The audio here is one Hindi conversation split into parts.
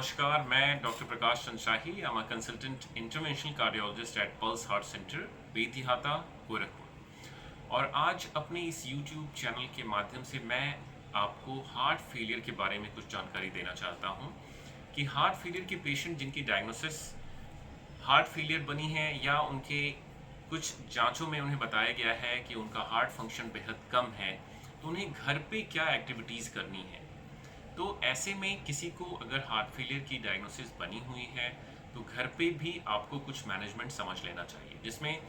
नमस्कार, मैं doctor Prakash Chand Shahi. I am a consultant interventional cardiologist at pulse heart centre, Betiahata, Gorakhpur. और आज अपने इस यूट्यूब चैनल के माध्यम से मैं आपको हार्ट फेलियर के बारे में कुछ जानकारी देना चाहता हूँ कि हार्ट फेलियर के पेशेंट जिनकी डायग्नोसिस हार्ट फेलियर बनी है या उनके कुछ जांचों में उन्हें बताया गया है कि उनका हार्ट फंक्शन बेहद कम है, तो उन्हें घर पे क्या एक्टिविटीज़ करनी है। तो ऐसे में किसी को अगर हार्ट फेलियर की डायग्नोसिस बनी हुई है तो घर पे भी आपको कुछ मैनेजमेंट समझ लेना चाहिए, जिसमें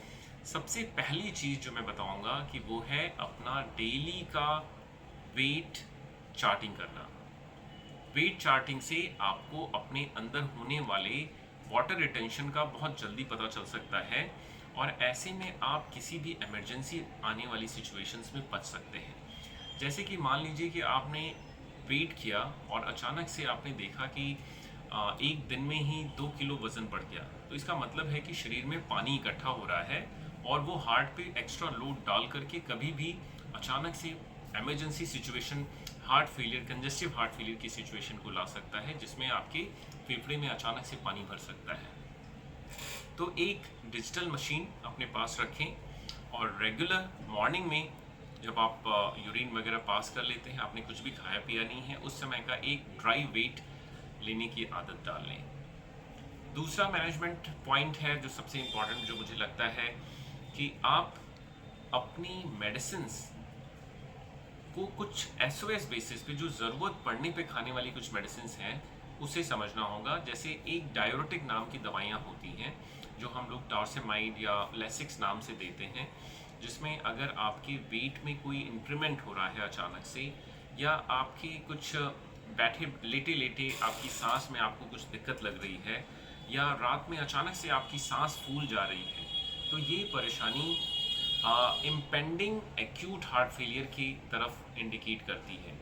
सबसे पहली चीज़ जो मैं बताऊंगा कि वो है अपना डेली का वेट चार्टिंग करना। वेट चार्टिंग से आपको अपने अंदर होने वाले वाटर रिटेंशन का बहुत जल्दी पता चल सकता है और ऐसे में आप किसी भी इमरजेंसी आने वाली सिचुएशंस में बच सकते हैं। जैसे कि मान लीजिए कि आपने वेट किया और अचानक से आपने देखा कि एक दिन में ही 2 किलो वज़न बढ़ गया, तो इसका मतलब है कि शरीर में पानी इकट्ठा हो रहा है और वो हार्ट पे एक्स्ट्रा लोड डाल करके कभी भी अचानक से emergency situation, heart failure, congestive heart failure की सिचुएशन को ला सकता है, जिसमें आपके फेफड़े में अचानक से पानी भर सकता है। तो एक डिजिटल मशीन अपने पास रखें और रेगुलर मॉर्निंग में जब आप यूरिन वगैरह पास कर लेते हैं, आपने कुछ भी खाया पिया नहीं है, उस समय का एक ड्राई वेट लेने की आदत डाल लें। दूसरा मैनेजमेंट पॉइंट है जो सबसे इम्पॉर्टेंट, जो मुझे लगता है कि आप अपनी मेडिसिन्स को कुछ एसओएस बेसिस पे, जो ज़रूरत पड़ने पे खाने वाली कुछ मेडिसिन्स हैं, उसे समझना होगा। जैसे एक डायरोटिक नाम की दवाइयाँ होती हैं जो हम लोग टार्सेमाइड या लेसिक्स नाम से देते हैं, जिसमें अगर आपके वेट में कोई इंक्रीमेंट हो रहा है अचानक से, या आपके कुछ बैठे लेटे लेटे आपकी सांस में आपको कुछ दिक्कत लग रही है, या रात में अचानक से आपकी सांस फूल जा रही है, तो ये परेशानी इम्पेंडिंग एक्यूट हार्ट फेलियर की तरफ इंडिकेट करती है।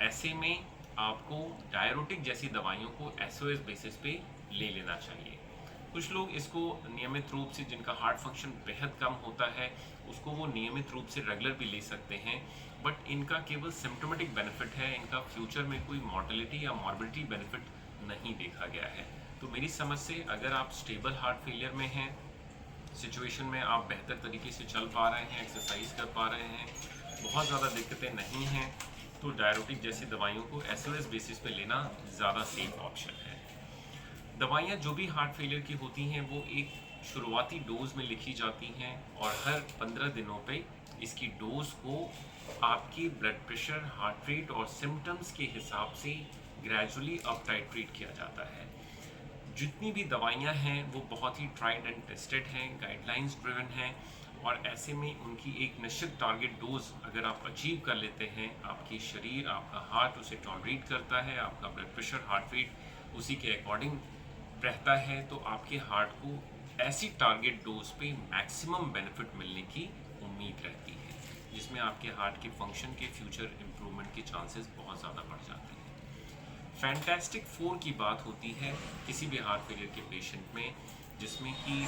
ऐसे में आपको डायरोटिक जैसी दवाइयों को एसओएस बेसिस पे ले लेना चाहिए। कुछ लोग इसको नियमित रूप से, जिनका हार्ट फंक्शन बेहद कम होता है, उसको वो नियमित रूप से रेगुलर भी ले सकते हैं, बट इनका केवल सिम्टोमेटिक बेनिफिट है, इनका फ्यूचर में कोई मॉर्टेलिटी या मॉर्बिडिटी बेनिफिट नहीं देखा गया है। तो मेरी समझ से अगर आप स्टेबल हार्ट फेलियर में हैं, सिचुएशन में आप बेहतर तरीके से चल पा रहे हैं, एक्सरसाइज कर पा रहे हैं, बहुत ज़्यादा दिक्कतें नहीं हैं, तो डायरोटिक जैसी दवाइयों को एसओएस बेसिस पे लेना ज़्यादा सेफ ऑप्शन है। दवाइयाँ जो भी हार्ट फेलियर की होती हैं वो एक शुरुआती डोज में लिखी जाती हैं और हर 15 दिनों पे इसकी डोज को आपकी ब्लड प्रेशर, हार्ट रेट और सिम्टम्स के हिसाब से ग्रेजुअली अप टाइट्रेट किया जाता है। जितनी भी दवाइयाँ हैं वो बहुत ही ट्राइड एंड टेस्टेड हैं, गाइडलाइंस ड्रिवन हैं, और ऐसे में उनकी एक निश्चित टारगेट डोज अगर आप अचीव कर लेते हैं, आपकी शरीर, आपका हार्ट उसे टॉलरेट करता है, आपका ब्लड प्रेशर, हार्ट रेट उसी के अकॉर्डिंग रहता है, तो आपके हार्ट को ऐसी टारगेट डोज पे मैक्सिमम बेनिफिट मिलने की उम्मीद रहती है, जिसमें आपके हार्ट के फंक्शन के फ्यूचर इम्प्रूवमेंट के चांसेस बहुत ज़्यादा बढ़ जाते हैं। फैंटास्टिक 4 की बात होती है किसी भी हार्ट फेलियर के पेशेंट में, जिसमें कि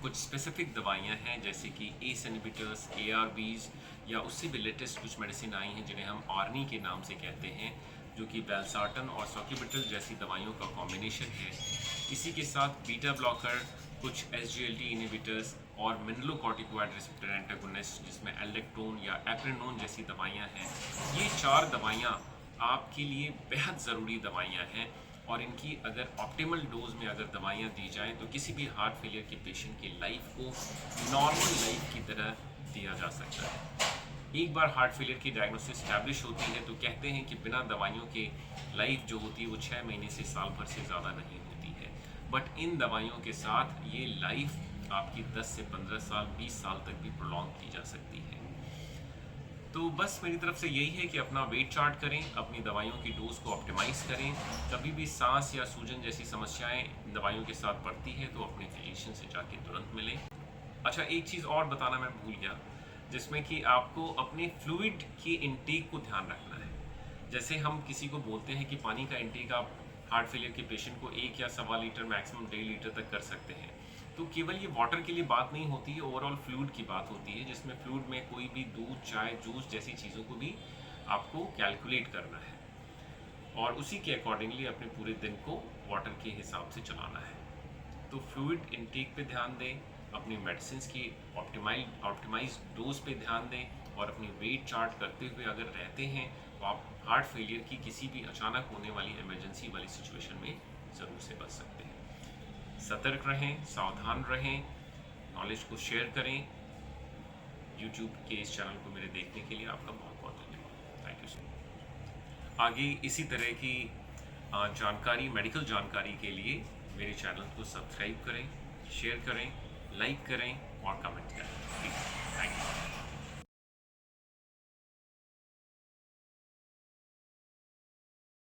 कुछ स्पेसिफिक दवाइयां हैं, जैसे कि एस इनहिबिटर्स, एआरबीज, या उससे भी लेटेस्ट कुछ मेडिसिन आई हैं जिन्हें हम आर्नी के नाम से कहते हैं, जो कि बेल्सार्टन और सॉक्यूबिटल जैसी दवाइयों का कॉम्बिनेशन है। इसी के साथ बीटा ब्लॉकर, कुछ एसजीएलटी इनहिबिटर्स और मिनरलोकॉर्टिकॉइड रिसेप्टर एंटागोनिस्ट, जिसमें एल्डेक्टोन या एप्रेनोन जैसी दवाइयाँ हैं। ये 4 दवाइयाँ आपके लिए बेहद ज़रूरी दवाइयाँ हैं, और इनकी अगर ऑप्टिमल डोज में अगर दवाइयाँ दी जाएँ तो किसी भी हार्ट फेलियर के पेशेंट की लाइफ को नॉर्मल लाइफ की तरह दिया जा सकता है। एक बार हार्ट फेलियर की डायग्नोसिस स्टैब्लिश होती है तो कहते हैं कि बिना दवाइयों के लाइफ जो होती है वो 6 महीने से साल भर से ज़्यादा नहीं होती है, बट इन दवाइयों के साथ ये लाइफ आपकी 10 से 15 साल, 20 साल तक भी प्रोलॉन्ग की जा सकती है। तो बस मेरी तरफ से यही है कि अपना वेट चार्ट करें, अपनी दवाइयों की डोज को ऑप्टिमाइज़ करें। कभी भी सांस या सूजन जैसी समस्याएं दवाइयों के साथ बढ़ती है तो अपने फिजिशियन से जाके तुरंत मिलें। अच्छा, एक चीज़ और बताना मैं भूल गया, जिसमें कि आपको अपने फ्लूइड की इंटेक को ध्यान रखना है। जैसे हम किसी को बोलते हैं कि पानी का इंटेक आप हार्ट फेलियर के पेशेंट को 1 या सवा लीटर, मैक्सिमम 1.5 लीटर तक कर सकते हैं, तो केवल ये वाटर के लिए बात नहीं होती है, ओवरऑल फ्लूइड की बात होती है, जिसमें फ्लूइड में कोई भी दूध, चाय, जूस जैसी चीज़ों को भी आपको कैलकुलेट करना है। और उसी के अकॉर्डिंगली अपने पूरे दिन को वाटर के हिसाब से चलाना है। तो फ्लूइड इनटेक पे ध्यान दें, अपनी मेडिसिन की ऑप्टिमाइज डोज पे ध्यान दें, और अपनी वेट चार्ट करते हुए अगर रहते हैं तो आप हार्ट फेलियर की किसी भी अचानक होने वाली इमरजेंसी वाली सिचुएशन में ज़रूर से बच सकते हैं। सतर्क रहें, सावधान रहें, नॉलेज को शेयर करें। यूट्यूब के इस चैनल को मेरे देखने के लिए आपका बहुत बहुत धन्यवाद। Thank you so much. आगे इसी तरह की जानकारी, मेडिकल जानकारी के लिए मेरे चैनल को सब्सक्राइब करें, शेयर करें, लाइक करें और कमेंट करें। Thank you.